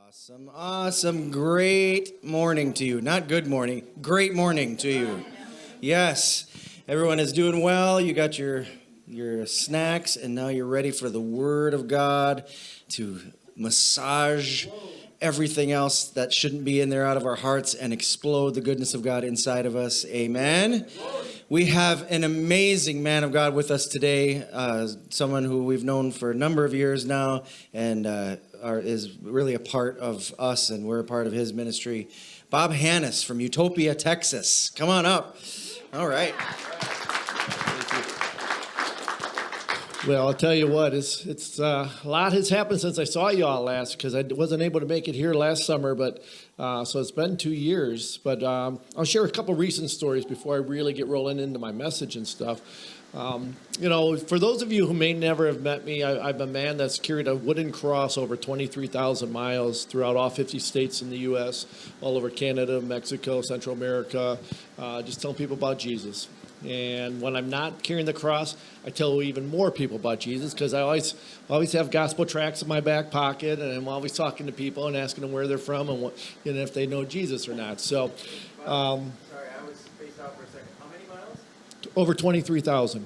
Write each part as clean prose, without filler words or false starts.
Awesome, awesome, great morning to you. Not good morning, great morning to you. Yes, everyone is doing well. You got your snacks, and now you're ready for the Word of God to massage everything else that shouldn't be in there out of our hearts and explode the goodness of God inside of us. Amen. We have an amazing man of God with us today, someone who we've known for a number of years now and is really a part of us, and we're a part of his ministry. Bob Hanus from Utopia, Texas. Come on up. All right. Well, I'll tell you what, it's a lot has happened since I saw you all last, because I wasn't able to make it here last summer, but so it's been 2 years. But I'll share a couple recent stories before I really get rolling into my message and stuff. For those of you who may never have met me, I'm a man that's carried a wooden cross over 23,000 miles throughout all 50 states in the U.S., all over Canada, Mexico, Central America, just telling people about Jesus. And when I'm not carrying the cross, I tell even more people about Jesus, because I always have gospel tracts in my back pocket, and I'm always talking to people and asking them where they're from and if they know Jesus or not. So, sorry, I was spaced out for a second. How many miles? Over 23,000.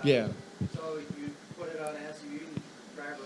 Yeah. So you put it on SUV and drive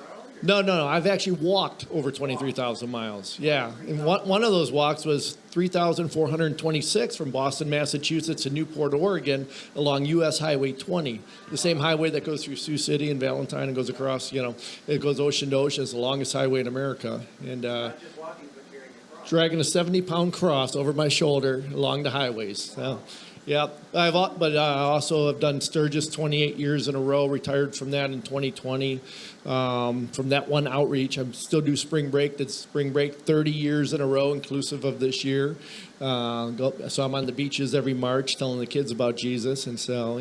around? No. I've actually walked over 23,000 miles. Yeah. And one of those walks was 3,426 from Boston, Massachusetts to Newport, Oregon, along U.S. Highway 20, the same highway that goes through Sioux City and Valentine and goes across, it goes ocean to ocean. It's the longest highway in America. And not just walking, but carrying a cross. Dragging a 70-pound cross over my shoulder along the highways. So, yeah, I also have done Sturgis 28 years in a row, retired from that in 2020. From that one outreach, I still do spring break. Did spring break 30 years in a row, inclusive of this year. So I'm on the beaches every March telling the kids about Jesus. And so,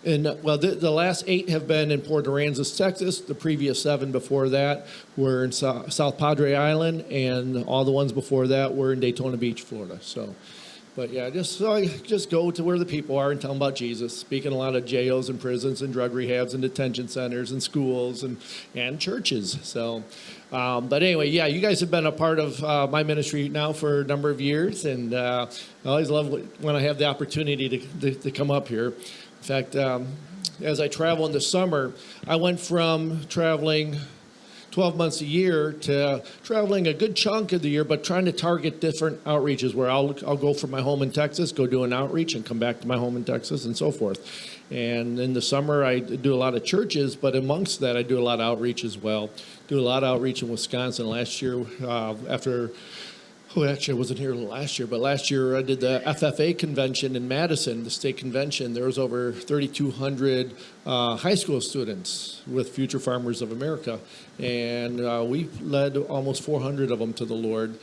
the last 8 have been in Port Aransas, Texas. The previous 7 before that were in South Padre Island, and all the ones before that were in Daytona Beach, Florida. So. But yeah, just go to where the people are and tell them about Jesus. Speak in a lot of jails and prisons and drug rehabs and detention centers and schools and churches. So, but anyway, yeah, you guys have been a part of my ministry now for a number of years, and I always love when I have the opportunity to come up here. In fact, as I travel in the summer, I went from traveling 12 months a year to traveling a good chunk of the year, but trying to target different outreaches where I'll go from my home in Texas, go do an outreach, and come back to my home in Texas, and so forth. And in the summer, I do a lot of churches, but amongst that, I do a lot of outreach as well. Do a lot of outreach in Wisconsin. Last year, actually, I wasn't here last year, but last year I did the FFA convention in Madison, the state convention. There was over 3,200 high school students with Future Farmers of America. And we led almost 400 of them to the Lord,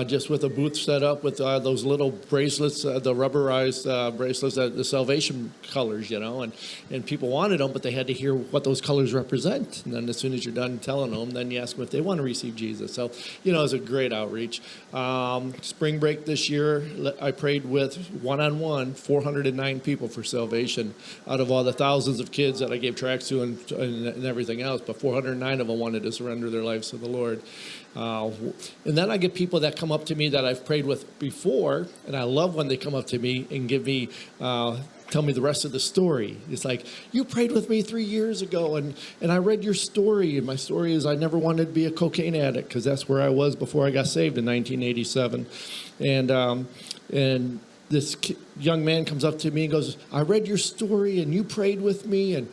just with a booth set up with those little bracelets, the rubberized bracelets, the salvation colors, and people wanted them, but they had to hear what those colors represent. And then as soon as you're done telling them, then you ask them if they want to receive Jesus. So, it was a great outreach. Spring break this year, I prayed with one-on-one 409 people for salvation out of all the thousands of kids that I gave tracts to and everything else, but 409 of them wanted to surrender their lives to the Lord. And then I get people that come up to me that I've prayed with before, and I love when they come up to me and tell me the rest of the story. It's like, you prayed with me 3 years ago, and I read your story, and my story is I never wanted to be a cocaine addict, because that's where I was before I got saved in 1987. And this young man comes up to me and goes, I read your story, and you prayed with me, and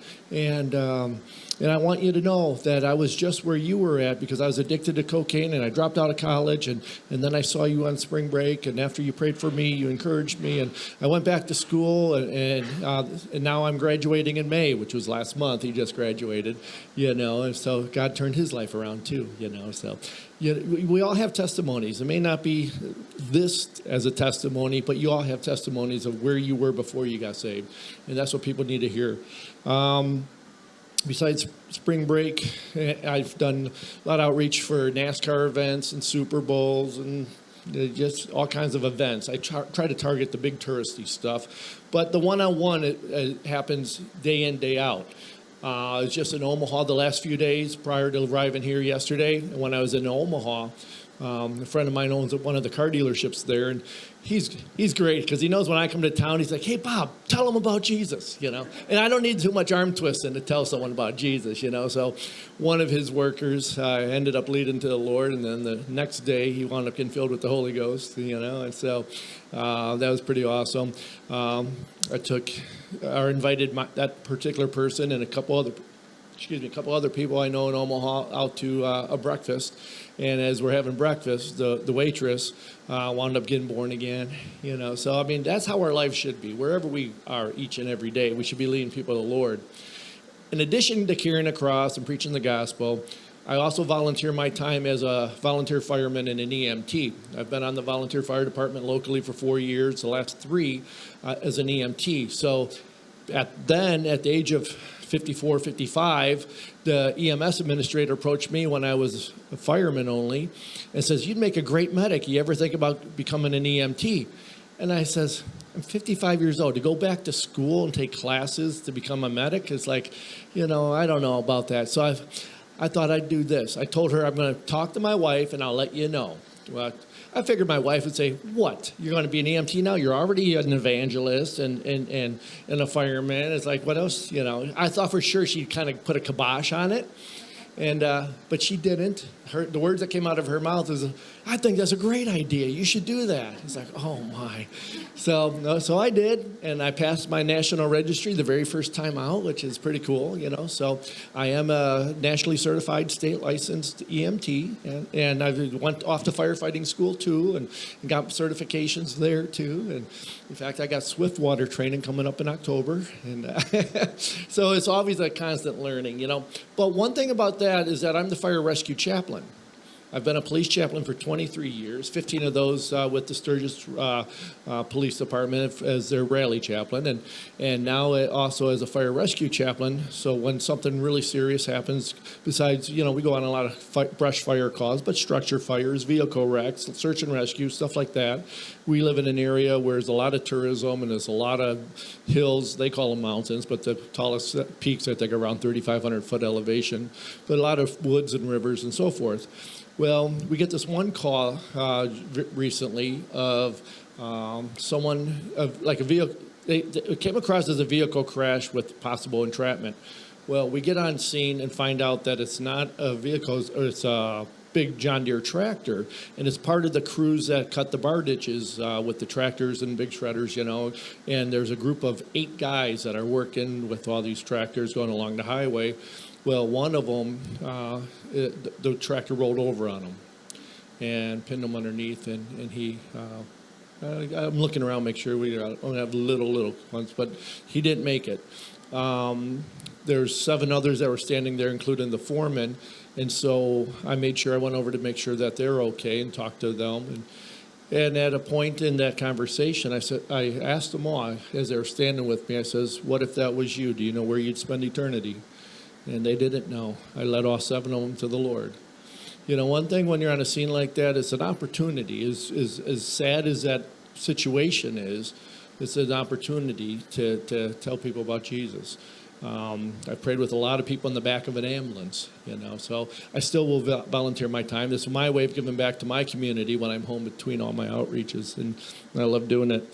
I want you to know that I was just where you were at, because I was addicted to cocaine, and I dropped out of college, and then I saw you on spring break, and after you prayed for me, you encouraged me, and I went back to school, and now I'm graduating in May, which was last month. He just graduated, and so God turned his life around too, so. We all have testimonies. It may not be this as a testimony, but you all have testimonies of where you were before you got saved, and that's what people need to hear. Besides spring break, I've done a lot of outreach for NASCAR events and Super Bowls and just all kinds of events. I try to target the big touristy stuff, but the one-on-one it happens day in, day out. I was just in Omaha the last few days prior to arriving here yesterday. And when I was in Omaha, a friend of mine owns one of the car dealerships there, and he's great because he knows when I come to town, he's like, "Hey, Bob, tell them about Jesus," And I don't need too much arm twisting to tell someone about Jesus, So one of his workers ended up leading to the Lord, and then the next day he wound up getting filled with the Holy Ghost, And so that was pretty awesome. I invited that particular person and a couple other people I know in Omaha out to a breakfast. And as we're having breakfast, the waitress wound up getting born again, So, I mean, that's how our life should be. Wherever we are each and every day, we should be leading people to the Lord. In addition to carrying a cross and preaching the gospel, I also volunteer my time as a volunteer fireman and an EMT. I've been on the volunteer fire department locally for 4 years, the last 3 as an EMT. So at the age of 54, 55, the EMS administrator approached me when I was a fireman only and says, "You'd make a great medic. You ever think about becoming an EMT?" And I says, "I'm 55 years old. To go back to school and take classes to become a medic is like, I don't know about that." So I thought I'd do this. I told her I'm going to talk to my wife and I'll let you know. Well, I figured my wife would say, "What? You're going to be an EMT now? You're already an evangelist and a fireman." It's like, what else? I thought for sure she'd kind of put a kibosh on it. But she didn't. The words that came out of her mouth is, "I think that's a great idea. You should do that." It's like, oh my. So I did, and I passed my national registry the very first time out, which is pretty cool, So I am a nationally certified, state licensed EMT, and I went off to firefighting school too, and got certifications there too. And in fact, I got Swiftwater training coming up in October, and so it's always a constant learning, But one thing about that is that I'm the fire rescue chaplain. I've been a police chaplain for 23 years, 15 of those with the Sturgis Police Department as their rally chaplain, and now also as a fire rescue chaplain. So when something really serious happens, besides, we go on a lot of brush fire calls, but structure fires, vehicle wrecks, search and rescue, stuff like that. We live in an area where there's a lot of tourism and there's a lot of hills. They call them mountains, but the tallest peaks, I think, are around 3,500 foot elevation, but a lot of woods and rivers and so forth. Well, we get this one call recently of someone, like a vehicle, it came across as a vehicle crash with possible entrapment. Well, we get on scene and find out that it's not a vehicle, it's a big John Deere tractor, and it's part of the crews that cut the bar ditches with the tractors and big shredders, and there's a group of 8 guys that are working with all these tractors going along the highway. Well, one of them, the tractor rolled over on him and pinned him underneath, and he, I'm looking around, make sure we don't have little ones, but he didn't make it. There's 7 others that were standing there, including the foreman, and so I made sure I went over to make sure that they're okay and talked to them. And at a point in that conversation, I asked them all, as they were standing with me, I says, "What if that was you? Do you know where you'd spend eternity?" And they didn't know. I led all 7 of them to the Lord. One thing when you're on a scene like that, it's an opportunity. As sad as that situation is, it's an opportunity to tell people about Jesus. I prayed with a lot of people in the back of an ambulance, so I still will volunteer my time. This is my way of giving back to my community when I'm home between all my outreaches, and I love doing it.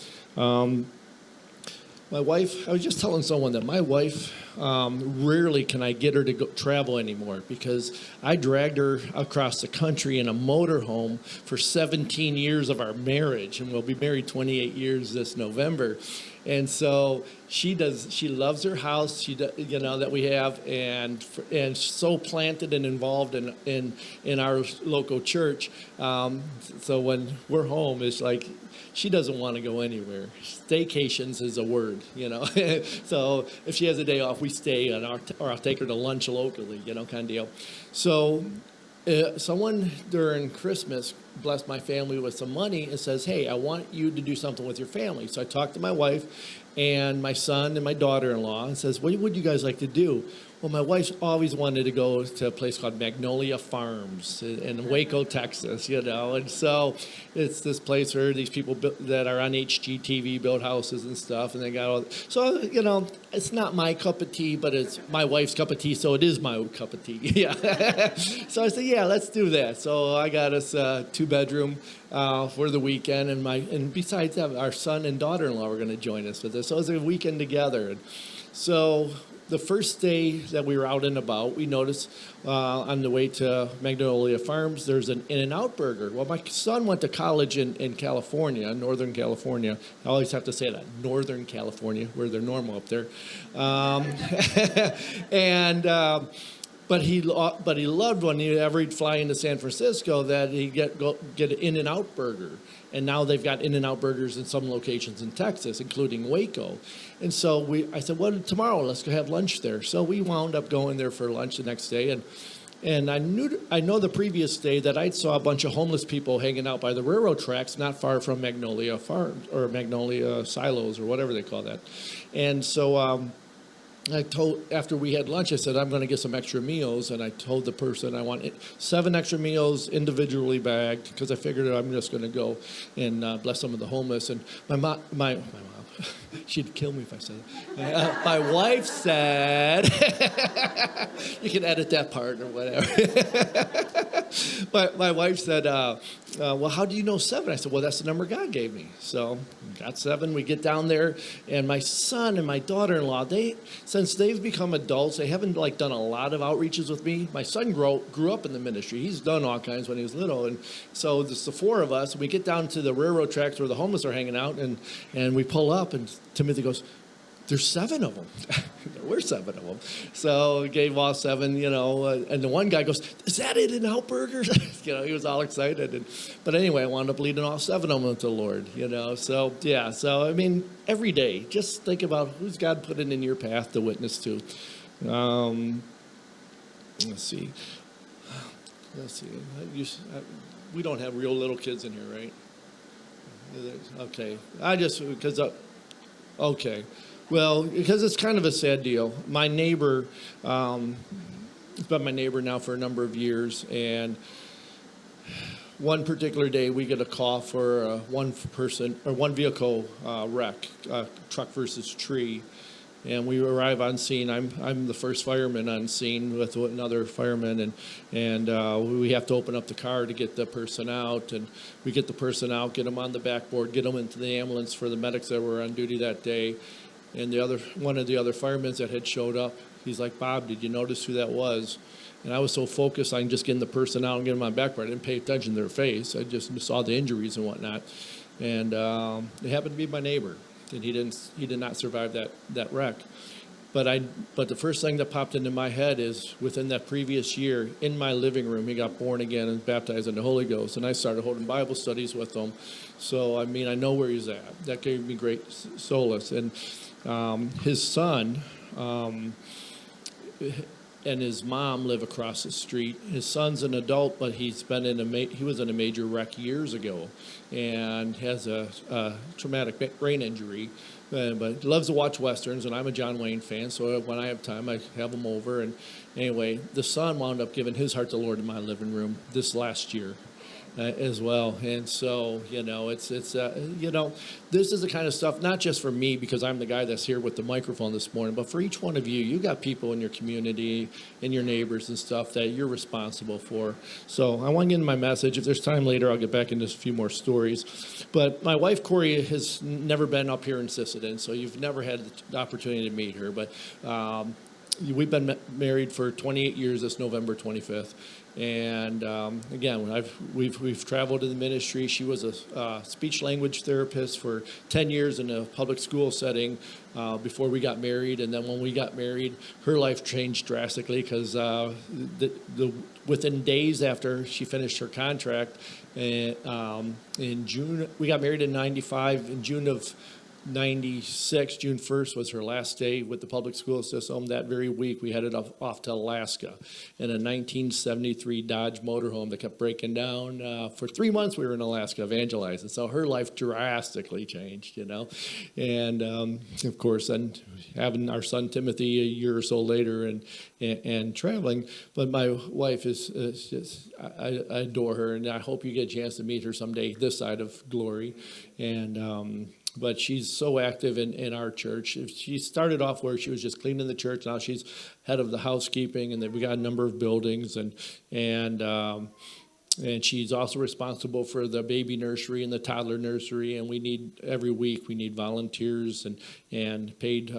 My wife, I was just telling someone that my wife, rarely can I get her to go travel anymore because I dragged her across the country in a motorhome for 17 years of our marriage, and we'll be married 28 years this November. And so she loves her house, that we have, and so planted and involved in our local church. So when we're home, it's like she doesn't want to go anywhere. Staycations is a word, So if she has a day off, we stay, or I'll take her to lunch locally, kind of deal. So someone during Christmas blessed my family with some money and says, "Hey, I want you to do something with your family." So I talked to my wife and my son and my daughter-in-law and says, "What would you guys like to do?" Well, my wife always wanted to go to a place called Magnolia Farms in Waco, Texas, and so it's this place where these people that are on HGTV build houses and stuff, and they got all. So, it's not my cup of tea, but it's my wife's cup of tea, so it is my cup of tea. Yeah. So I said, yeah, let's do that. So I got us a 2-bedroom for the weekend, and besides that, our son and daughter-in-law were going to join us with this. So it was a weekend together. And so the first day that we were out and about, we noticed on the way to Magnolia Farms, there's an In-N-Out Burger. Well, my son went to college in California, Northern California. I always have to say that, Northern California, where they're normal up there. But he loved when he'd fly into San Francisco that he'd get an In-N-Out Burger. And now they've got In-N-Out Burgers in some locations in Texas, including Waco. And so I said, well, tomorrow let's go have lunch there. So we wound up going there for lunch the next day. And I know the previous day that I saw a bunch of homeless people hanging out by the railroad tracks not far from Magnolia Farms or Magnolia Silos or whatever they call that. And so after we had lunch, I said, I'm going to get some extra meals. And I told the person I want 7 extra meals individually bagged because I figured I'm just going to go and bless some of the homeless. And my mom, she'd kill me if I said it. My wife said, you can edit that part or whatever. But my wife said, well, how do you know 7? I said, well, that's the number God gave me. So got 7. We get down there, and my son and my daughter-in-law, since they've become adults, they haven't done a lot of outreaches with me. My son grew up in the ministry. He's done all kinds when he was little, and so it's the 4 of us. We get down to the railroad tracks where the homeless are hanging out, and we pull up, and Timothy goes, there's 7 of them. We're 7 of them. So we gave all 7, and the one guy goes, is that In-N-Out Burgers? He was all excited. But anyway, I wound up leading all 7 of them to the Lord, So, yeah. So, I mean, every day, just think about who's God putting in your path to witness to. Let's see. We don't have real little kids in here, right? Okay. Okay. Well, because it's kind of a sad deal. My neighbor, it's been my neighbor now for a number of years, and one particular day we get a call for one vehicle wreck, truck versus tree, and we arrive on scene. I'm the first fireman on scene with another fireman, and we have to open up the car to get the person out, and we get the person out, get them on the backboard, get them into the ambulance for the medics that were on duty that day. And one of the other firemen that had showed up, he's like, Bob, did you notice who that was? And I was so focused on just getting the person out and getting them on backboard, I didn't pay attention to their face. I just saw the injuries and whatnot. And it happened to be my neighbor, and he did not survive that wreck. But the first thing that popped into my head is within that previous year, in my living room, he got born again and baptized in the Holy Ghost, and I started holding Bible studies with him. So I know where he's at. That gave me great solace. And his son and his mom live across the street. His son's an adult, but he was in a major wreck years ago, and has a traumatic brain injury. But loves to watch westerns, and I'm a John Wayne fan, so when I have time, I have him over. And anyway, the son wound up giving his heart to the Lord in my living room this last year. As well, and so it's this is the kind of stuff not just for me because I'm the guy that's here with the microphone this morning, but for each one of you. You got people in your community and your neighbors and stuff that you're responsible for. So I want to get into my message. If there's time later, I'll get back into a few more stories. But my wife Corey has never been up here in Sisseton, so you've never had the opportunity to meet her. But we've been married for 28 years. This November 25th. And again, we've traveled in the ministry. She was a speech language therapist for 10 years in a public school setting before we got married. And then when we got married, her life changed drastically because within days after she finished her contract, in June, we got married in '95. In June of 96, June 1st was her last day with the public school system. That very week, we headed off to Alaska in a 1973 Dodge motorhome that kept breaking down. For 3 months, we were in Alaska evangelizing. So her life drastically changed, And, of course, then having our son Timothy a year or so later and traveling. But my wife is just, I adore her, and I hope you get a chance to meet her someday this side of glory. And but she's so active in our church. She started off where she was just cleaning the church. Now she's head of the housekeeping, and then we got a number of buildings, and she's also responsible for the baby nursery and the toddler nursery. And every week we need volunteers and paid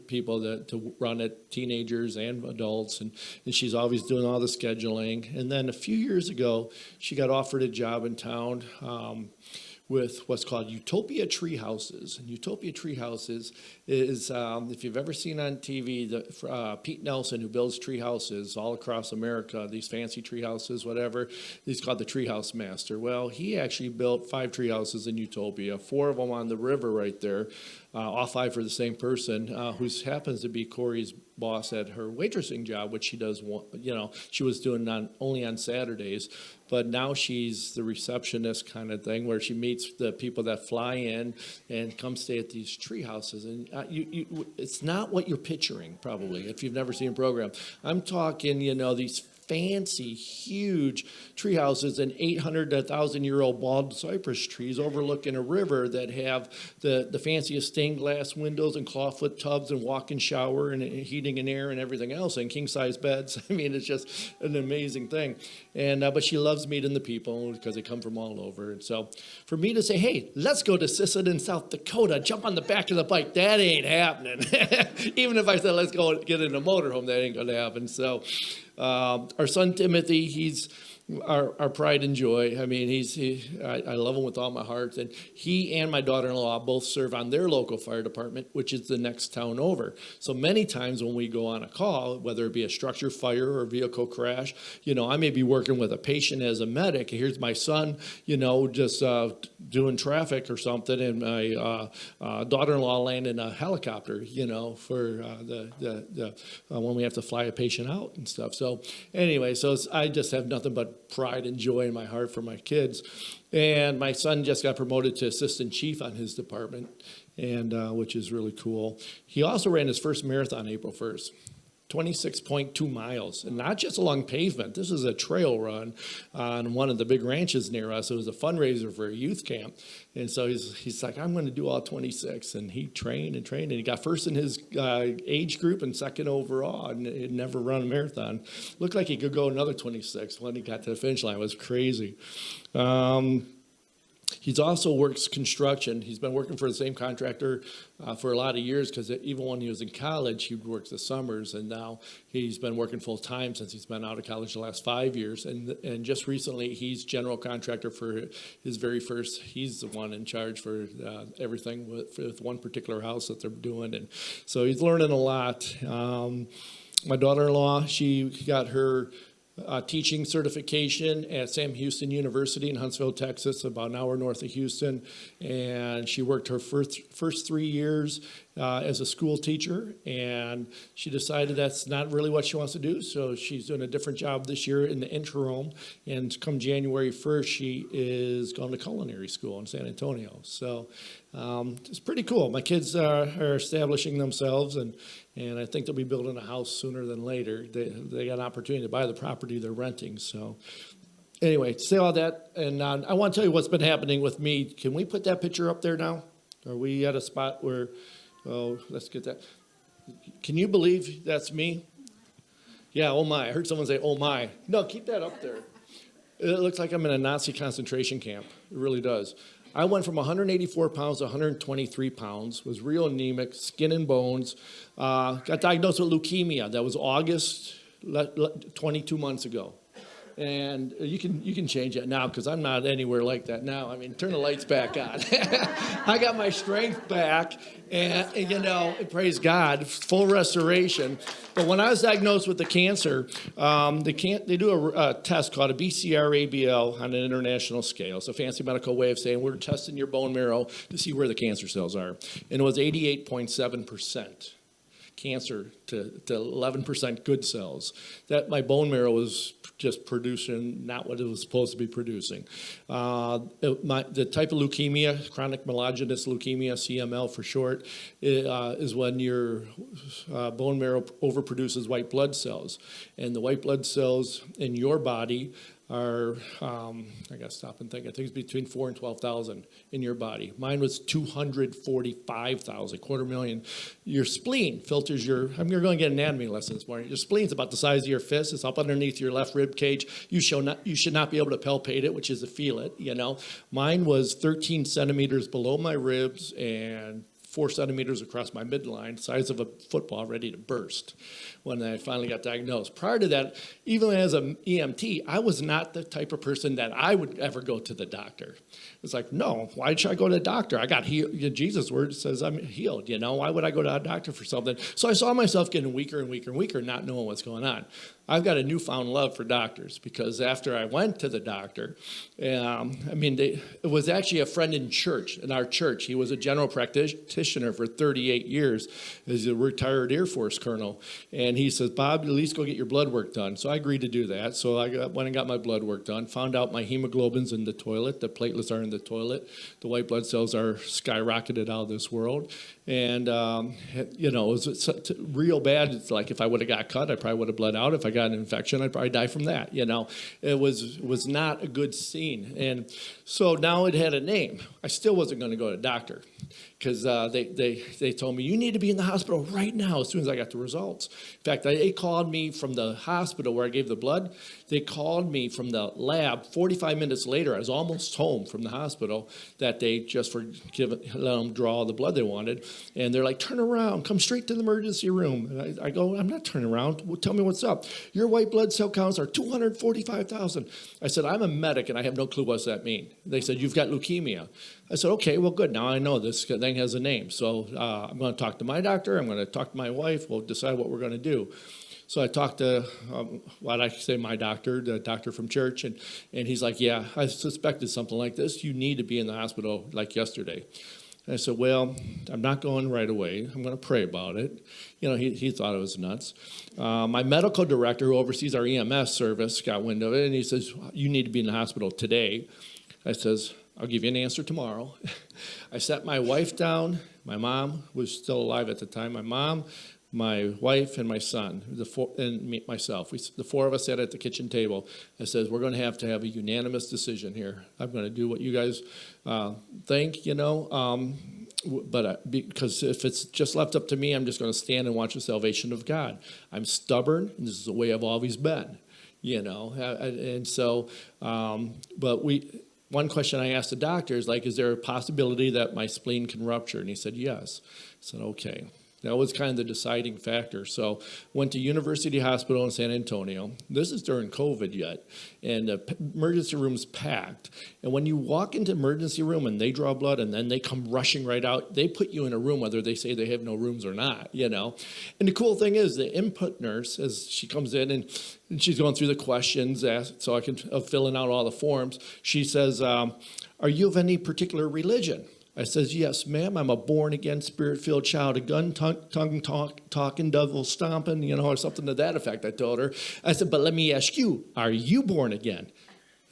people to run it, teenagers and adults. And she's always doing all the scheduling. And then a few years ago, she got offered a job in town. With what's called Utopia Tree Houses. And Utopia Tree Houses is, if you've ever seen on TV, Pete Nelson, who builds tree houses all across America, these fancy tree houses, whatever, he's called the Tree House Master. Well, he actually built 5 tree houses in Utopia, 4 of them on the river right there, all 5 for the same person, who happens to be Corey's boss at her waitressing job, which she does, she was doing only on Saturdays. But now she's the receptionist kind of thing, where she meets the people that fly in and come stay at these tree houses. And it's not what you're picturing, probably, if you've never seen a program. I'm talking, these fancy, huge tree houses and 800 to 1,000-year-old bald cypress trees overlooking a river that have the fanciest stained glass windows and clawfoot tubs and walk-in shower and heating and air and everything else, and king-size beds. I mean, it's just an amazing thing. And but she loves meeting the people because they come from all over. And so for me to say, hey, let's go to Sisseton, South Dakota, jump on the back of the bike, that ain't happening. Even if I said, let's go get in a motorhome, that ain't going to happen. So our son Timothy, he's our pride and joy. I mean, I love him with all my heart. And he and my daughter-in-law both serve on their local fire department, which is the next town over. So many times when we go on a call, whether it be a structure fire or a vehicle crash, I may be working with a patient as a medic. Here's my son, just doing traffic or something, and my daughter-in-law landing a helicopter, for when we have to fly a patient out and stuff. So anyway, I just have nothing but pride and joy in my heart for my kids. And my son just got promoted to assistant chief on his department, and which is really cool. He also ran his first marathon April 1st. 26.2 miles, and not just along pavement. This is a trail run on one of the big ranches near us. It was a fundraiser for a youth camp, and so he's like, I'm going to do all 26, and he trained, and he got first in his age group and second overall, and he'd never run a marathon. Looked like he could go another 26 when he got to the finish line. It was crazy. He's also works construction. He's been working for the same contractor for a lot of years, because even when he was in college, he worked the summers, and now he's been working full time since he's been out of college the last 5 years. And just recently, he's general contractor for his very first. He's the one in charge for everything with one particular house that they're doing, and so he's learning a lot. My daughter-in-law, she got her teaching certification at Sam Houston University in Huntsville, Texas, about an hour north of Houston. And she worked her first 3 years as a school teacher, and she decided that's not really what she wants to do. So she's doing a different job this year in the interim. And come January 1st, she is going to culinary school in San Antonio. So it's pretty cool. My kids are establishing themselves, and I think they'll be building a house sooner than later. They got an opportunity to buy the property they're renting. So anyway, to say all that, and I want to tell you what's been happening with me. Can we put that picture up there now? Are we at a spot where, let's get that. Can you believe that's me? Yeah, oh my. I heard someone say, oh my. No, keep that up there. It looks like I'm in a Nazi concentration camp. It really does. I went from 184 pounds to 123 pounds, was real anemic, skin and bones, got diagnosed with leukemia. That was August, 22 months ago. And you can change that now because I'm not anywhere like that now. I mean, turn the lights back on. I got my strength back, and praise God, full restoration. But when I was diagnosed with the cancer, they do a test called a BCR-ABL on an international scale. It's a fancy medical way of saying we're testing your bone marrow to see where the cancer cells are. And it was 88.7%. Cancer to 11% good cells. That my bone marrow was just producing not what it was supposed to be producing. The type of leukemia, chronic myelogenous leukemia, CML for short, is when your bone marrow overproduces white blood cells. And the white blood cells in your body are, I got to stop and think, I think it's between 4 and 12,000 in your body. Mine was 245,000, 250,000. Your spleen filters you're going to get an anatomy lesson this morning. Your spleen's about the size of your fist. It's up underneath your left rib cage. You should not be able to palpate it, which is to feel it, Mine was 13 centimeters below my ribs and 4 centimeters across my midline, size of a football, ready to burst when I finally got diagnosed. Prior to that, even as an EMT, I was not the type of person that I would ever go to the doctor. It's like, no, why should I go to the doctor? I got healed. Jesus' word says I'm healed, Why would I go to a doctor for something? So I saw myself getting weaker and weaker and weaker, not knowing what's going on. I've got a newfound love for doctors because after I went to the doctor, it was actually a friend in our church. He was a general practitioner for 38 years as a retired Air Force colonel. And he says, Bob, at least go get your blood work done. So I agreed to do that. So I went and got my blood work done, found out my hemoglobin's in the toilet, the platelets are in the toilet, the white blood cells are skyrocketed out of this world. And, it was real bad. It's like if I would have got cut, I probably would have bled out. If I got an infection, I'd probably die from that. It was not a good scene. And so now it had a name. I still wasn't going to go to a doctor because they told me, you need to be in the hospital right now as soon as I got the results. In fact, they called me from the hospital where I gave the blood. They called me from the lab 45 minutes later. I was almost home from the hospital that they just let them draw the blood they wanted. And they're like, turn around, come straight to the emergency room. And I go, I'm not turning around. Well, tell me what's up. Your white blood cell counts are 245,000. I said, I'm a medic and I have no clue what that means. They said, you've got leukemia. I said, okay, well, good. Now I know this thing has a name. So I'm going to talk to my doctor. I'm going to talk to my wife. We'll decide what we're going to do. So I talked to, my doctor, the doctor from church, and he's like, yeah, I suspected something like this. You need to be in the hospital like yesterday. And I said, well, I'm not going right away. I'm going to pray about it. He thought it was nuts. My medical director who oversees our EMS service got wind of it, and he says, you need to be in the hospital today. I says, I'll give you an answer tomorrow. I sat my wife down. My mom was still alive at the time. My mom, my wife, and my son, myself. The four of us sat at the kitchen table. I says, we're going to have a unanimous decision here. I'm going to do what you guys think, but because if it's just left up to me, I'm just going to stand and watch the salvation of God. I'm stubborn, and this is the way I've always been, And so, one question I asked the doctor is is there a possibility that my spleen can rupture? And he said, yes. I said, okay. That was kind of the deciding factor. So went to University Hospital in San Antonio. This is during COVID yet, and the emergency room's packed. And when you walk into emergency room and they draw blood and then they come rushing right out, they put you in a room whether they say they have no rooms or not, And the cool thing is the input nurse, as she comes in and she's going through the questions, so I can filling out all the forms, she says, are you of any particular religion? I says, yes, ma'am, I'm a born-again, spirit-filled child, a tongue-talking, devil-stomping, or something to that effect, I told her. I said, but let me ask you, are you born again?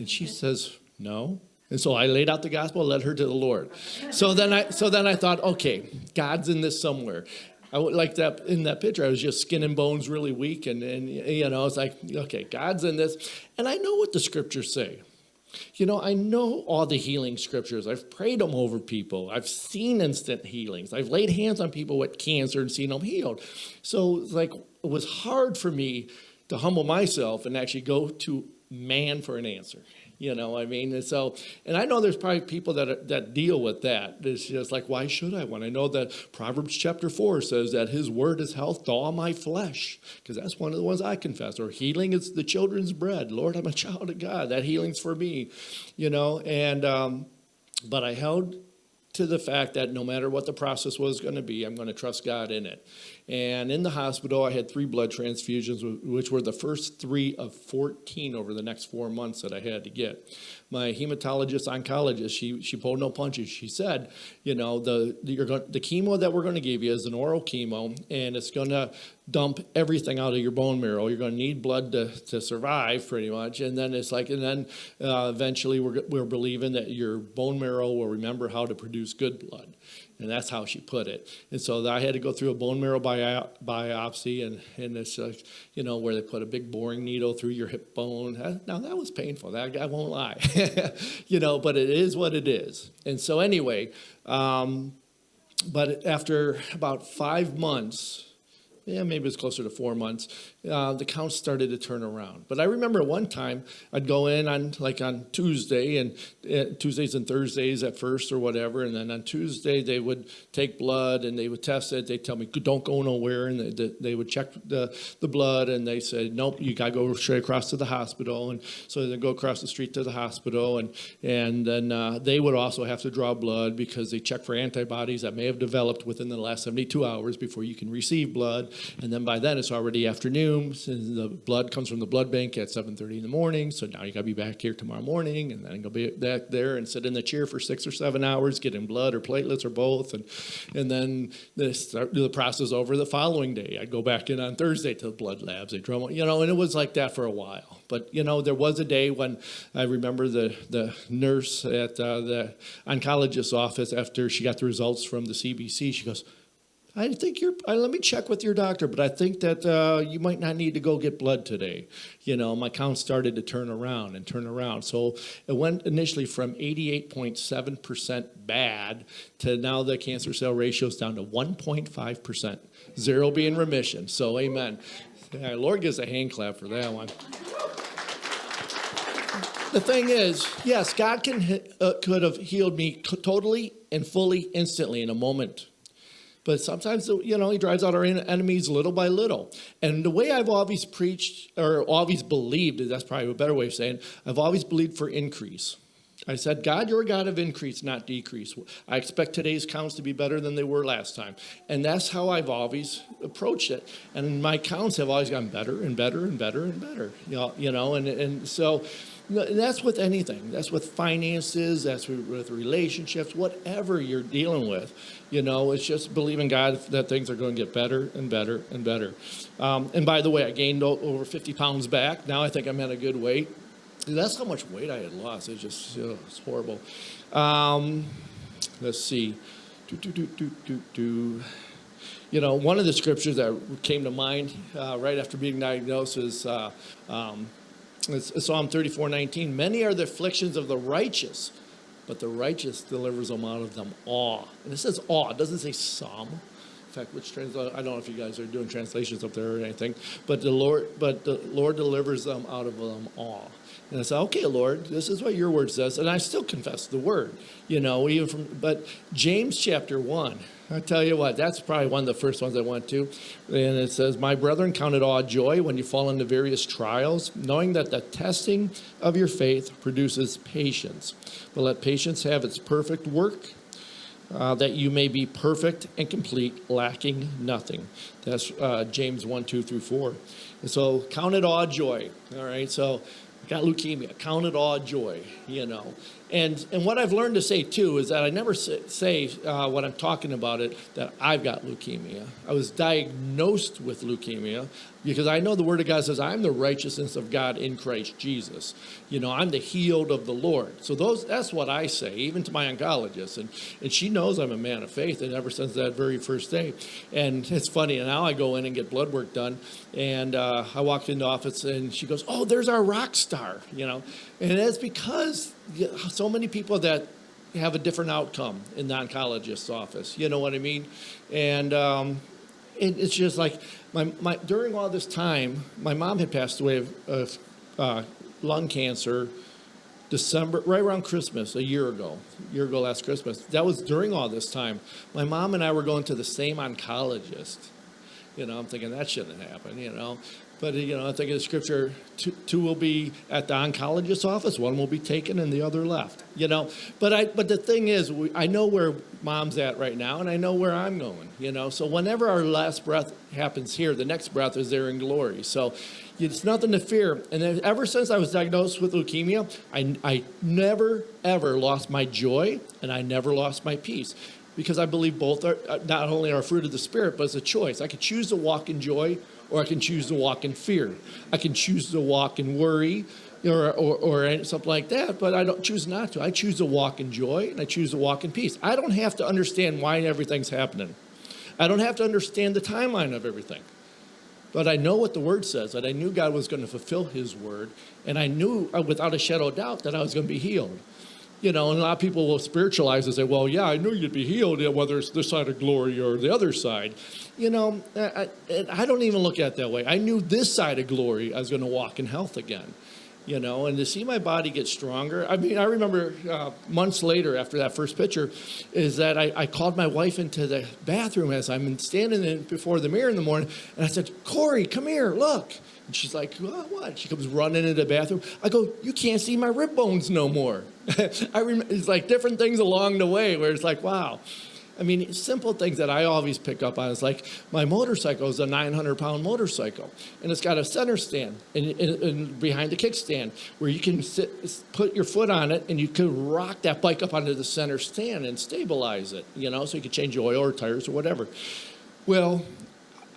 And she says, no. And so I laid out the gospel, led her to the Lord. So then I thought, okay, God's in this somewhere. I would like that in that picture. I was just skin and bones, really weak, and it's like, okay, God's in this. And I know what the scriptures say. I know all the healing scriptures. I've prayed them over people. I've seen instant healings. I've laid hands on people with cancer and seen them healed. So it was hard for me to humble myself and actually go to man for an answer. You know, I mean, and I know there's probably people that deal with that. It's just like, why should I? When I know that Proverbs chapter 4 says that his word is health to all my flesh, because that's one of the ones I confess. Or healing is the children's bread. Lord, I'm a child of God. That healing's for me, you know. And but I held to the fact that no matter what the process was going to be, I'm going to trust God in it. And in the hospital, I had 3 blood transfusions, which were the first 3 of 14 over the next 4 months that I had to get. My hematologist, oncologist, she pulled no punches. She said, you know, the chemo that we're going to give you is an oral chemo, and it's going to dump everything out of your bone marrow. You're going to need blood to survive, pretty much. And then it's like, and then eventually we're believing that your bone marrow will remember how to produce good blood. And that's how she put it. And so I had to go through a bone marrow biopsy, and it's like, you know, where they put a big boring needle through your hip bone. Now, that was painful. I won't lie. You know, but it is what it is. And so anyway, but after about 5 months, maybe it was closer to 4 months, the counts started to turn around. But I remember one time I'd go in on Tuesday, and Tuesdays and Thursdays at first or whatever, and then on Tuesday they would take blood and they would test it. They'd tell me, don't go nowhere, and they would check the blood, and they said, nope, you got to go straight across to the hospital. And so they'd go across the street to the hospital, and then they would also have to draw blood because they check for antibodies that may have developed within the last 72 hours before you can receive blood. And then by then it's already afternoon, and the blood comes from the blood bank at 7:30 in the morning. So now you got to be back here tomorrow morning, and then go back there and sit in the chair for 6 or 7 hours, getting blood or platelets or both, and then the process over the following day. I'd go back in on Thursday to the blood labs. They draw, you know, and it was like that for a while. But you know, there was a day when I remember the nurse at the oncologist's office, after she got the results from the CBC, she goes, I think let me check with your doctor, but I think that you might not need to go get blood today. You know, my count started to turn around. So it went initially from 88.7% bad to now the cancer cell ratio is down to 1.5%, 0 being remission. So amen. Yeah, Lord gives a hand clap for that one. The thing is, yes, God could have healed me totally and fully instantly in a moment. But sometimes, you know, he drives out our enemies little by little. And the way I've always preached, or always believed, that's probably a better way of saying, I've always believed for increase. I said, God, you're a God of increase, not decrease. I expect today's counts to be better than they were last time. And that's how I've always approached it. And my counts have always gotten better and better and better and better. You know, and so that's with anything. That's with finances. That's with relationships, whatever you're dealing with. You know, it's just believing God that things are going to get better and better and better. And by the way, I gained over 50 pounds back. Now I think I'm at a good weight. That's how much weight I had lost. It's just, it's horrible. Let's see. You know, one of the scriptures that came to mind right after being diagnosed is Psalm 34:19. Many are the afflictions of the righteous, but the righteous delivers them out of them all. And it says all. It doesn't say some. In fact, I don't know if you guys are doing translations up there or anything, but the Lord delivers them out of them all. And I said, okay, Lord, this is what your word says. And I still confess the word, you know, but James chapter 1, I tell you what, that's probably one of the first ones I went to. And it says, my brethren, count it all joy when you fall into various trials, knowing that the testing of your faith produces patience. But let patience have its perfect work, that you may be perfect and complete, lacking nothing. That's James 1:2-4. And so count it all joy. All right, so got leukemia, count it all joy, you know. And what I've learned to say, too, is that I never say when I'm talking about it that I've got leukemia. I was diagnosed with leukemia because I know the Word of God says I'm the righteousness of God in Christ Jesus. You know, I'm the healed of the Lord. So that's what I say, even to my oncologist. And she knows I'm a man of faith, and ever since that very first day. And it's funny, and now I go in and get blood work done, and I walked into the office, and she goes, oh, there's our rock star, you know. And it's because so many people that have a different outcome in the oncologist's office, you know what I mean? And it's just like during all this time, my mom had passed away of lung cancer December, right around Christmas, a year ago last Christmas. That was during all this time. My mom and I were going to the same oncologist. I'm thinking that shouldn't happen. But, I think in the scripture, two will be at the oncologist's office, one will be taken and the other left, But the thing is, I know where mom's at right now, and I know where I'm going, So whenever our last breath happens here, the next breath is there in glory. So it's nothing to fear. And then ever since I was diagnosed with leukemia, I never, ever lost my joy, and I never lost my peace. Because I believe both are not only are fruit of the Spirit, but it's a choice. I could choose to walk in joy, or I can choose to walk in fear. I can choose to walk in worry or something like that, but I don't choose not to. I choose to walk in joy, and I choose to walk in peace. I don't have to understand why everything's happening. I don't have to understand the timeline of everything. But I know what the Word says, and I knew God was going to fulfill His Word, and I knew without a shadow of doubt that I was going to be healed. And a lot of people will spiritualize and say, well, yeah, I knew you'd be healed, whether it's this side of glory or the other side. I don't even look at it that way. I knew this side of glory I was going to walk in health again, and to see my body get stronger. I mean, I remember months later after that first picture is that I called my wife into the bathroom as I'm standing before the mirror in the morning, and I said, Corey, come here, look. And she's like, well, what? She comes running into the bathroom. I go, you can't see my rib bones no more. It's like different things along the way where it's like, wow. I mean, simple things that I always pick up on is like my motorcycle is a 900-pound motorcycle, and it's got a center stand and behind the kickstand where you can put your foot on it, and you can rock that bike up onto the center stand and stabilize it, so you can change the oil or tires or whatever. Well,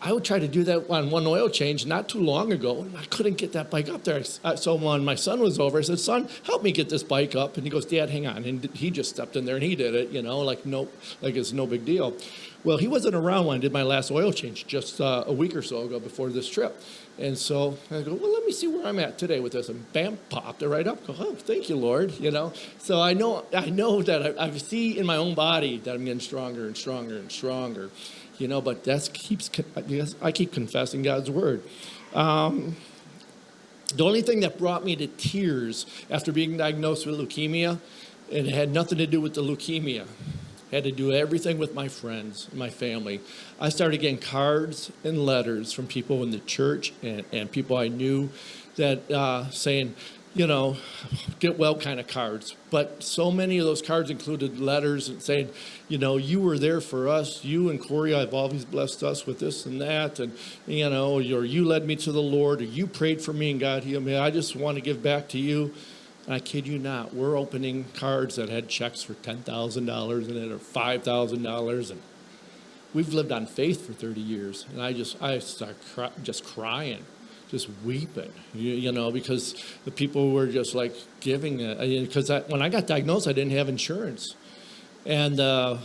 I would try to do that on one oil change not too long ago, and I couldn't get that bike up there. So when my son was over, I said, son, help me get this bike up. And he goes, Dad, hang on. And he just stepped in there and he did it, like it's no big deal. Well, he wasn't around when I did my last oil change just a week or so ago before this trip. And so I go, well, let me see where I'm at today with this. And bam, popped it right up. Go, oh, thank you, Lord. So I know that I see in my own body that I'm getting stronger and stronger and stronger. But I keep confessing God's word. The only thing that brought me to tears after being diagnosed with leukemia, and it had nothing to do with the leukemia, it had to do everything with my friends, my family. I started getting cards and letters from people in the church and people I knew that saying, get well kind of cards. But so many of those cards included letters and saying, you were there for us. You and Corey have always blessed us with this and that. And, or you led me to the Lord, or you prayed for me and God healed me. I just want to give back to you. And I kid you not, we're opening cards that had checks for $10,000 in it or $5,000. And we've lived on faith for 30 years. And I start just crying. Just weeping, because the people were just like giving it. Because when I got diagnosed, I didn't have insurance. And the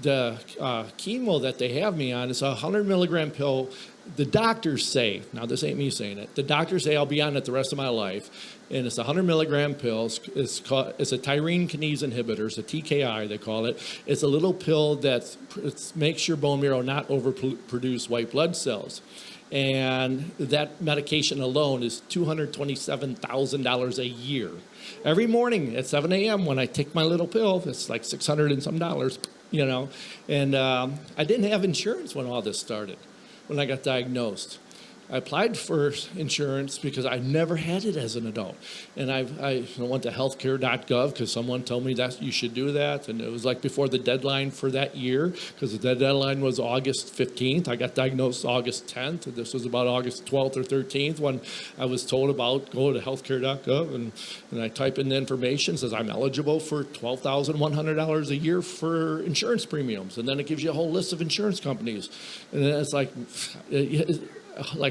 chemo that they have me on is a 100-milligram pill. The doctors say, now this ain't me saying it, the doctors say I'll be on it the rest of my life. And it's a 100-milligram pill. It's a tyrene kinase inhibitor. It's a TKI, they call it. It's a little pill that makes your bone marrow not overproduce white blood cells. And that medication alone is $227,000 a year. Every morning at 7 a.m. when I take my little pill, it's like $600 and some dollars, And I didn't have insurance when all this started, when I got diagnosed. I applied for insurance because I never had it as an adult. And I went to healthcare.gov because someone told me that you should do that. And it was like before the deadline for that year, because the deadline was August 15th. I got diagnosed August 10th. And this was about August 12th or 13th when I was told about go to healthcare.gov. And I type in the information, says I'm eligible for $12,100 a year for insurance premiums. And then it gives you a whole list of insurance companies. And then it's like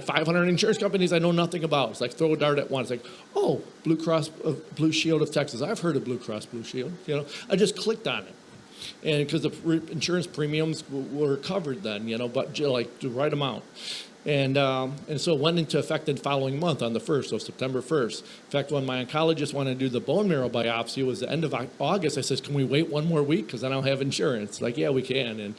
500 insurance companies I know nothing about. It's like throw a dart at one. It's like, oh, Blue Cross Blue Shield of Texas. I've heard of Blue Cross Blue Shield. I just clicked on it. And because the insurance premiums were covered then, but like the right amount. And so it went into effect the following month on the 1st, so September 1st. In fact, when my oncologist wanted to do the bone marrow biopsy, it was the end of August. I said, can we wait one more week because I don't have insurance? Like, yeah, we can. And,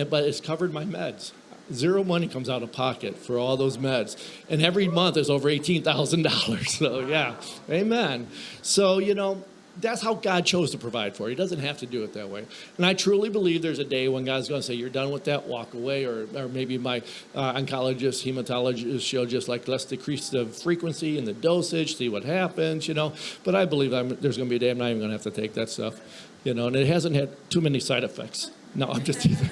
but it's covered my meds. Zero money comes out of pocket for all those meds. And every month is over $18,000. So, yeah, amen. So, that's how God chose to provide for it. He doesn't have to do it that way. And I truly believe there's a day when God's going to say, you're done with that, walk away. Or maybe my oncologist, hematologist, she'll just let's decrease the frequency and the dosage, see what happens, But I believe there's going to be a day I'm not even going to have to take that stuff, and it hasn't had too many side effects. No, I'm just teasing.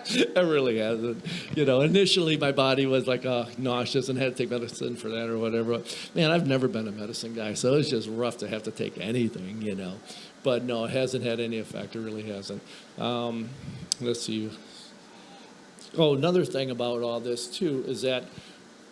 It really hasn't. Initially my body was like nauseous and had to take medicine for that or whatever. Man, I've never been a medicine guy, so it's just rough to have to take anything, But no, it hasn't had any effect. It really hasn't. Let's see. Oh, another thing about all this, too, is that,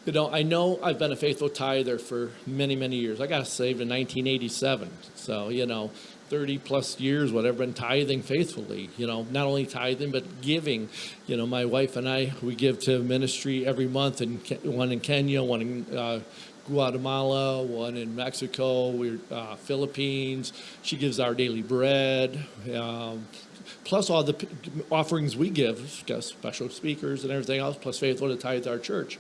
I know I've been a faithful tither for many, many years. I got saved in 1987, so, 30 plus years, whatever, been tithing faithfully, not only tithing, but giving. My wife and I, we give to ministry every month, and one in Kenya, one in Guatemala, one in Mexico, Philippines. She gives our daily bread. Plus all the offerings we give, got special speakers and everything else, plus faithful to tithe our church.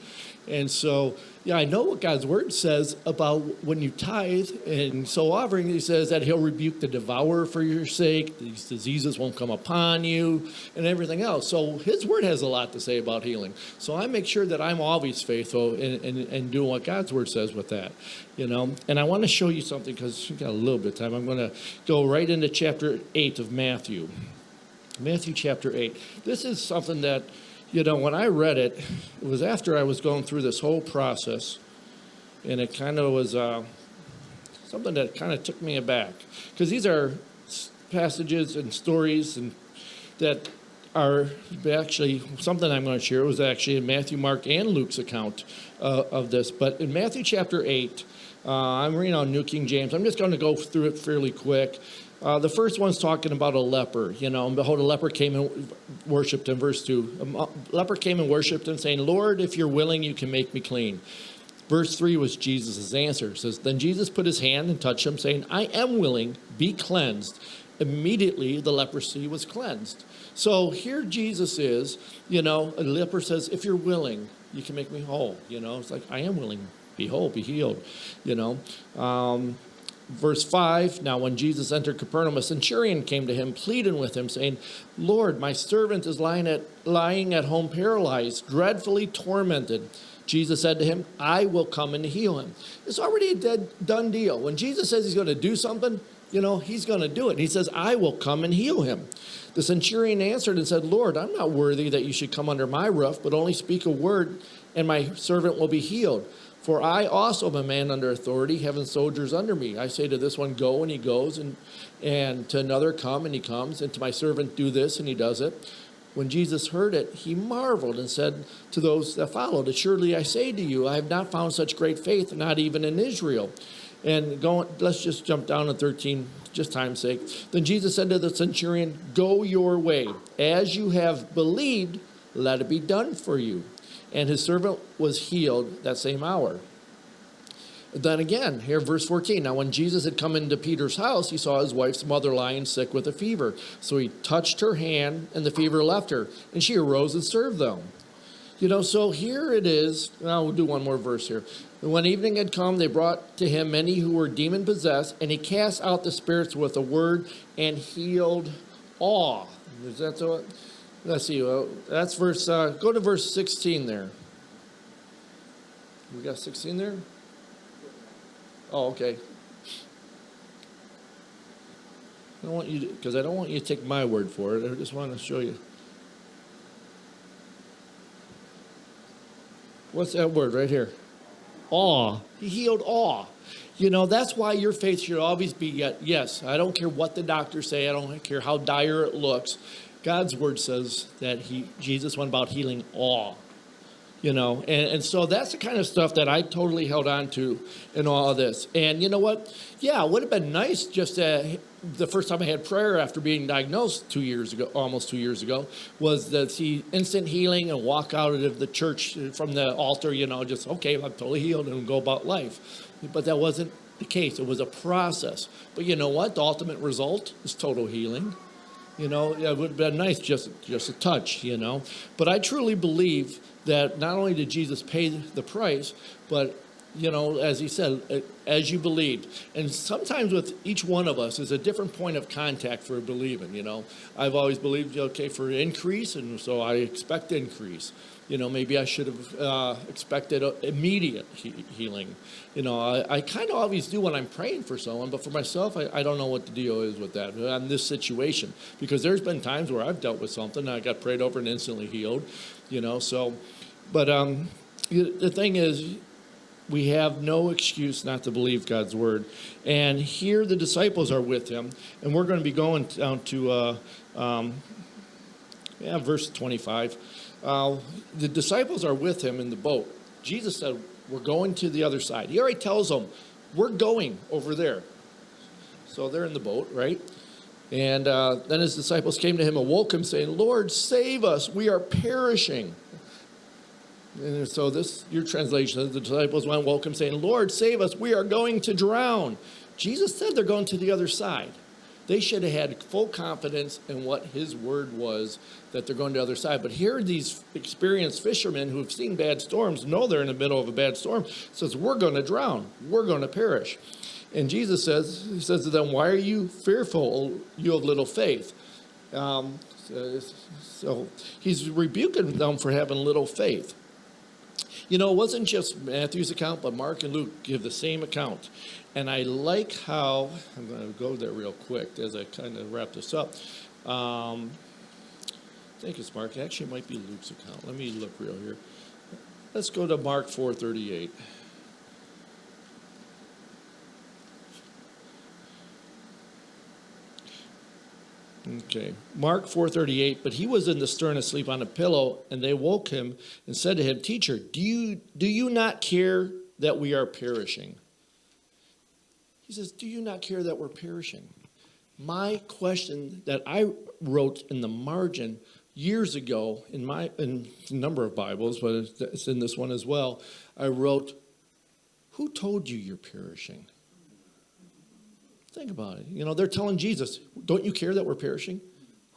And so, I know what God's word says about when you tithe and sow offering. He says that he'll rebuke the devourer for your sake. These diseases won't come upon you and everything else. So his word has a lot to say about healing. So I make sure that I'm always faithful in doing what God's word says with that, And I want to show you something because we've got a little bit of time. I'm going to go right into chapter 8 of Matthew. Matthew chapter 8. This is something that, when I read it, it was after I was going through this whole process, and it kind of was something that kind of took me aback. Because these are passages and stories that are actually something I'm going to share. It was actually in Matthew, Mark, and Luke's account of this. But in Matthew chapter 8, I'm reading on New King James. I'm just going to go through it fairly quick. The first one's talking about a leper, and behold, a leper came and worshipped him, verse 2. A leper came and worshipped him, saying, Lord, if you're willing, you can make me clean. Verse 3 was Jesus' answer. It says, then Jesus put his hand and touched him, saying, I am willing, be cleansed. Immediately, the leprosy was cleansed. So here Jesus is, a leper says, if you're willing, you can make me whole. It's like, I am willing, be whole, be healed, Verse 5, now when Jesus entered Capernaum, a centurion came to him, pleading with him, saying, Lord, my servant is lying at home paralyzed, dreadfully tormented. Jesus said to him, I will come and heal him. It's already a done deal. When Jesus says he's going to do something, he's going to do it. He says, I will come and heal him. The centurion answered and said, Lord, I'm not worthy that you should come under my roof, but only speak a word, and my servant will be healed. For I also am a man under authority, having soldiers under me. I say to this one, go, and he goes, and to another, come, and he comes, and to my servant, do this, and he does it. When Jesus heard it, he marveled and said to those that followed, assuredly I say to you, I have not found such great faith, not even in Israel. And let's just jump down to 13, just time's sake. Then Jesus said to the centurion, go your way. As you have believed, let it be done for you. And his servant was healed that same hour. Then again, here verse 14. Now when Jesus had come into Peter's house, he saw his wife's mother lying sick with a fever. So he touched her hand, and the fever left her. And she arose and served them. So here it is. Now we'll do one more verse here. When evening had come, they brought to him many who were demon-possessed, and he cast out the spirits with a word and healed all. Is that so? Let's see. That's verse. Go to verse 16 there. We got 16 there? Oh, okay. I don't want you because I don't want you to take my word for it. I just want to show you. What's that word right here? Awe. He healed awe. That's why your faith should always be yes. I don't care what the doctors say. I don't care how dire it looks. God's word says that Jesus went about healing all, and so that's the kind of stuff that I totally held on to in all of this. And you know what? Yeah, it would have been nice just the first time I had prayer after being diagnosed almost 2 years ago, was to see instant healing and walk out of the church from the altar, just, okay, I'm totally healed and go about life. But that wasn't the case. It was a process. But you know what? The ultimate result is total healing. Yeah, it would have been nice just a touch, But I truly believe that not only did Jesus pay the price, but, as he said, as you believed. And sometimes with each one of us is a different point of contact for believing. I've always believed, okay, for increase, and so I expect increase. Maybe I should have expected immediate healing. I kind of always do when I'm praying for someone, but for myself, I don't know what the deal is with that on this situation, because there's been times where I've dealt with something, and I got prayed over and instantly healed, but the thing is, we have no excuse not to believe God's word. And here the disciples are with him, and we're going to be going down to verse 25. The disciples are with him in the boat. Jesus said, we're going to the other side. He already tells them, we're going over there. So they're in the boat, right? And then his disciples came to him and woke him, saying, Lord, save us. We are perishing. And so this, your translation, the disciples went and woke him, saying, Lord, save us. We are going to drown. Jesus said they're going to the other side. They should have had full confidence in what his word was, that they're going to the other side. But here these experienced fishermen who have seen bad storms know they're in the middle of a bad storm. Says, we're going to drown. We're going to perish. And Jesus says to them, why are you fearful, you of little faith? So he's rebuking them for having little faith. It wasn't just Matthew's account, but Mark and Luke give the same account. And I like how, I'm going to go there real quick as I kind of wrap this up. I think it's Mark. Actually, it might be Luke's account. Let me look real here. Let's go to Mark 4:38. Okay, Mark 4:38. But he was in the stern asleep on a pillow, and they woke him and said to him, Teacher, do you not care that we are perishing? He says, do you not care that we're perishing? My question that I wrote in the margin years ago in a number of Bibles, but it's in this one as well, I wrote, who told you you're perishing? Think about it. They're telling Jesus, don't you care that we're perishing?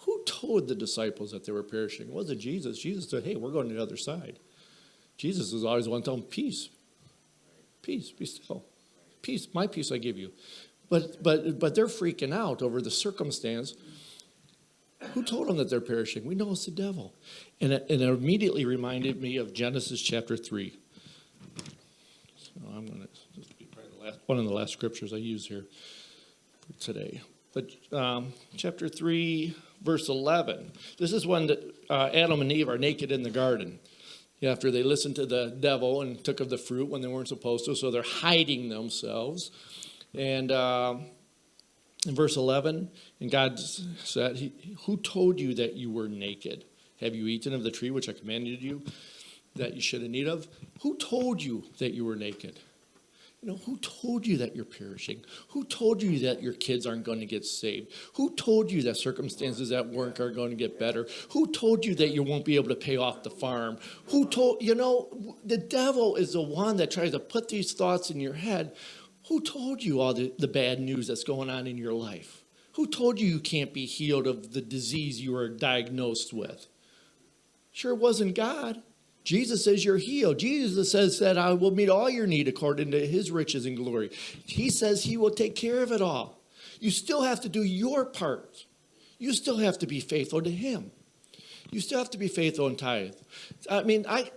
Who told the disciples that they were perishing? It wasn't Jesus. Jesus said, hey, we're going to the other side. Jesus is always the one telling them, peace. Peace, be still. Peace, my peace I give you. But they're freaking out over the circumstance. Who told them that they're perishing? We know it's the devil. And it immediately reminded me of Genesis chapter 3. So I'm going to just be probably one of the last scriptures I use here for today. But chapter 3, verse 11. This is when Adam and Eve are naked in the garden. After they listened to the devil and took of the fruit when they weren't supposed to, so they're hiding themselves. And in verse 11, and God said, who told you that you were naked? Have you eaten of the tree which I commanded you that you shouldn't eat of? Who told you that you were naked? Who told you that you're perishing? Who told you that your kids aren't going to get saved? Who told you that circumstances at work are going to get better? Who told you that you won't be able to pay off the farm? Who told, the devil is the one that tries to put these thoughts in your head. Who told you all the bad news that's going on in your life? Who told you can't be healed of the disease you were diagnosed with? Sure wasn't God. Jesus says you're healed. Jesus says that I will meet all your need according to his riches and glory. He says he will take care of it all. You still have to do your part. You still have to be faithful to him. You still have to be faithful and tithe. I mean, I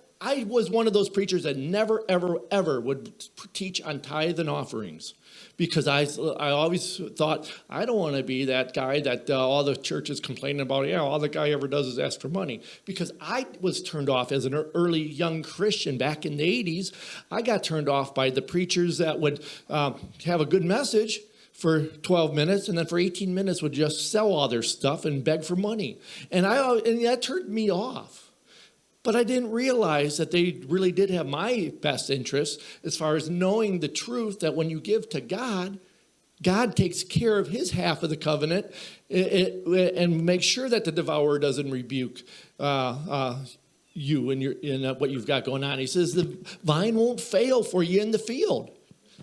was one of those preachers that never, ever, ever would teach on tithe and offerings. Because I always thought, I don't want to be that guy that all the churches complaining about, all the guy ever does is ask for money. Because I was turned off as an early young Christian back in the 80s. I got turned off by the preachers that would have a good message for 12 minutes and then for 18 minutes would just sell all their stuff and beg for money. And that turned me off. But I didn't realize that they really did have my best interest as far as knowing the truth that when you give to God, God takes care of his half of the covenant and makes sure that the devourer doesn't rebuke you and what you've got going on. He says the vine won't fail for you in the field.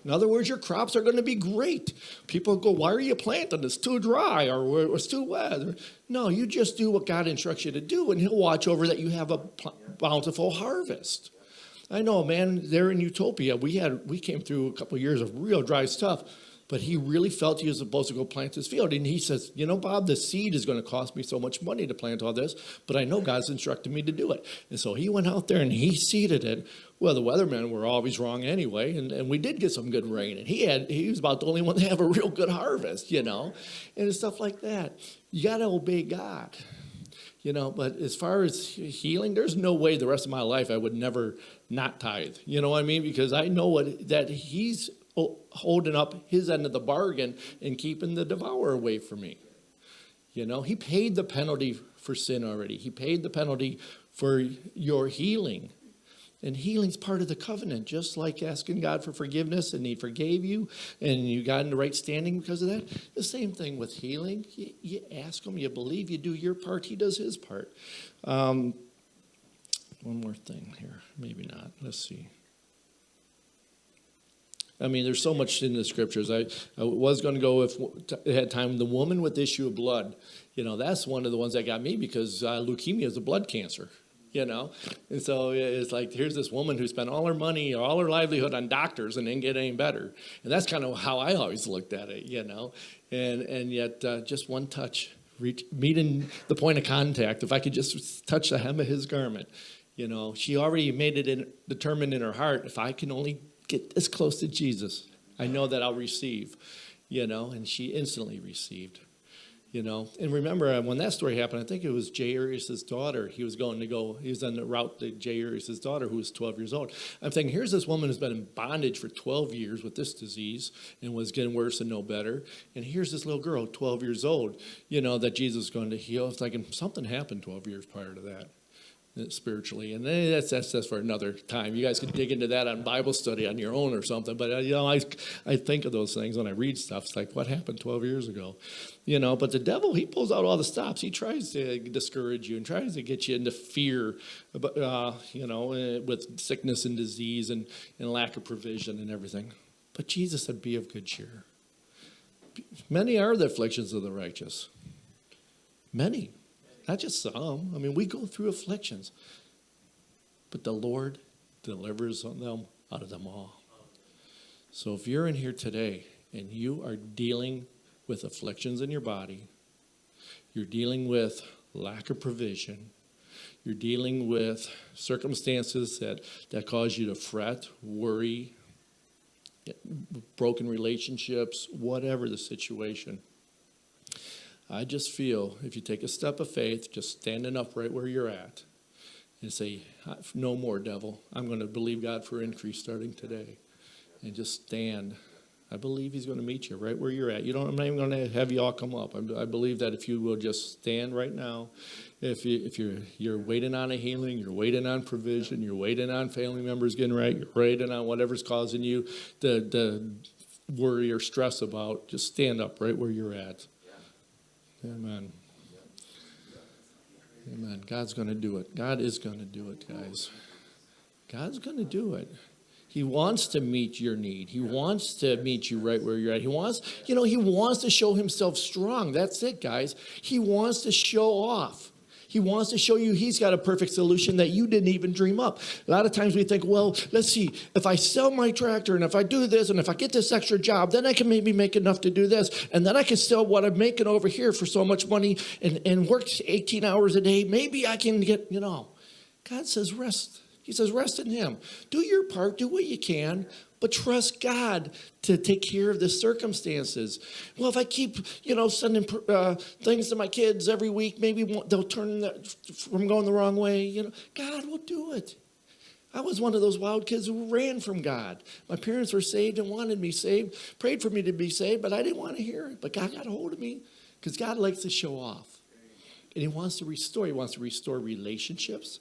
In other words, your crops are going to be great. People go, why are you planting? It's too dry or it's too wet. No, you just do what God instructs you to do, and he'll watch over that you have a bountiful harvest. I know, man, there in Utopia, we came through a couple of years of real dry stuff, but he really felt he was supposed to go plant his field. And he says, Bob, the seed is going to cost me so much money to plant all this, but I know God's instructed me to do it. And so he went out there and he seeded it. Well, the weathermen were always wrong anyway, and we did get some good rain. And he was about the only one to have a real good harvest, and stuff like that. You got to obey God. But as far as healing, there's no way the rest of my life I would never not tithe. You know what I mean? Because I know that he's holding up his end of the bargain and keeping the devourer away from me. He paid the penalty for sin already. He paid the penalty for your healing. And healing's part of the covenant, just like asking God for forgiveness, and he forgave you, and you got in the right standing because of that. The same thing with healing. You ask him, you believe, you do your part, he does his part. One more thing here. Maybe not. Let's see. I mean, there's so much in the scriptures. I was going to go, if it had time, the woman with the issue of blood. That's one of the ones that got me, because leukemia is a blood cancer. And so it's like, here's this woman who spent all her money or all her livelihood on doctors and didn't get any better. And that's kind of how I always looked at it, and yet just one touch, meeting the point of contact. If I could just touch the hem of his garment, she already made it determined in her heart, if I can only get this close to Jesus, I know that I'll receive, and she instantly received. And remember, when that story happened, I think it was Jairus' daughter. He was on the route to Jairus' daughter, who was 12 years old. I'm thinking, here's this woman who's been in bondage for 12 years with this disease and was getting worse and no better. And here's this little girl, 12 years old, that Jesus is going to heal. It's like, something happened 12 years prior to that. Spiritually, and that's for another time. You guys can dig into that on Bible study on your own or something. But I think of those things when I read stuff. It's like, what happened 12 years ago, But the devil, he pulls out all the stops. He tries to discourage you and tries to get you into fear, with sickness and disease and lack of provision and everything. But Jesus said, "Be of good cheer. Many are the afflictions of the righteous. Many." Not just some. I mean, we go through afflictions. But the Lord delivers them out of them all. So if you're in here today and you are dealing with afflictions in your body, you're dealing with lack of provision, you're dealing with circumstances that cause you to fret, worry, broken relationships, whatever the situation, I just feel if you take a step of faith, just standing up right where you're at and say, no more, devil. I'm going to believe God for increase starting today. And just stand. I believe he's going to meet you right where you're at. I'm not even going to have you all come up. I believe that if you will just stand right now, if you're waiting on a healing, you're waiting on provision, you're waiting on family members getting right, you're waiting on whatever's causing you to worry or stress about, just stand up right where you're at. Amen. Amen. God's going to do it. God is going to do it, guys. God's going to do it. He wants to meet your need. He wants to meet you right where you're at. He wants to show himself strong. That's it, guys. He wants to show off. He wants to show you he's got a perfect solution that you didn't even dream up. A lot of times we think, well, let's see, if I sell my tractor and if I do this and if I get this extra job, then I can maybe make enough to do this. And then I can sell what I'm making over here for so much money and work 18 hours a day. Maybe I can get, God says rest. He says rest in him. Do your part, do what you can, but trust God to take care of the circumstances. Well, if I keep, sending things to my kids every week, maybe they'll turn from going the wrong way. God will do it. I was one of those wild kids who ran from God. My parents were saved and wanted me saved, prayed for me to be saved, but I didn't want to hear it. But God got a hold of me because God likes to show off. And he wants to restore. He wants to restore relationships.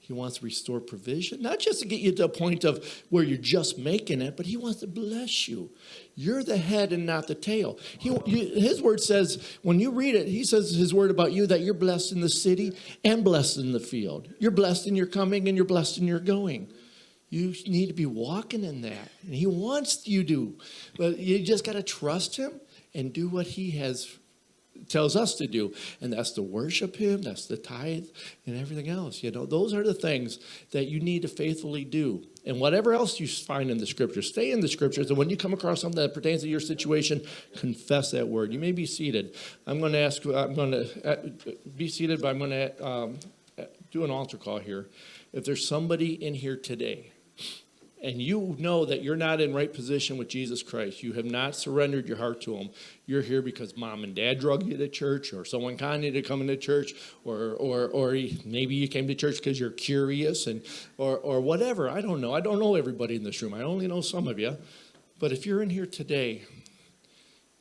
He wants to restore provision, not just to get you to a point of where you're just making it, but he wants to bless you. You're the head and not the tail. His word says, when you read it, he says his word about you that you're blessed in the city and blessed in the field. You're blessed in your coming and you're blessed in your going. You need to be walking in that. And he wants you to. But you just got to trust him and do what he tells us to do, and that's to worship him, that's the tithe and everything else. Those are the things that you need to faithfully do. And whatever else you find in the scriptures, stay in the scriptures, and when you come across something that pertains to your situation, confess that word. You may be seated. I'm going to be seated, but I'm going to do an altar call here. If there's somebody in here today and you know that you're not in right position with Jesus Christ, you have not surrendered your heart to him, you're here because mom and dad drug you to church, or someone conned you to come into church, or maybe you came to church because you're curious, or whatever. I don't know. I don't know everybody in this room. I only know some of you. But if you're in here today,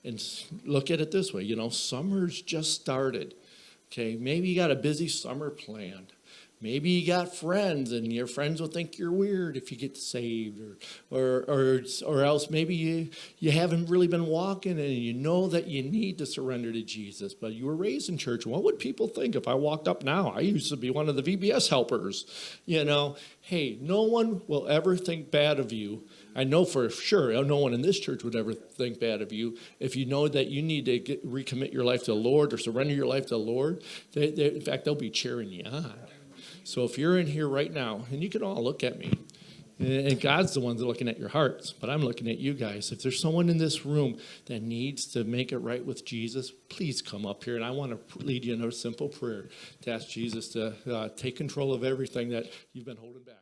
and look at it this way, summer's just started. Okay, maybe you got a busy summer planned. Maybe you got friends, and your friends will think you're weird if you get saved, or else maybe you haven't really been walking, and you know that you need to surrender to Jesus, but you were raised in church. What would people think if I walked up now? I used to be one of the VBS helpers. Hey, no one will ever think bad of you. I know for sure no one in this church would ever think bad of you if you know that you need to recommit your life to the Lord or surrender your life to the Lord. In fact, they'll be cheering you on. So if you're in here right now, and you can all look at me, and God's the one that's looking at your hearts, but I'm looking at you guys. If there's someone in this room that needs to make it right with Jesus, please come up here, and I want to lead you in a simple prayer to ask Jesus to take control of everything that you've been holding back.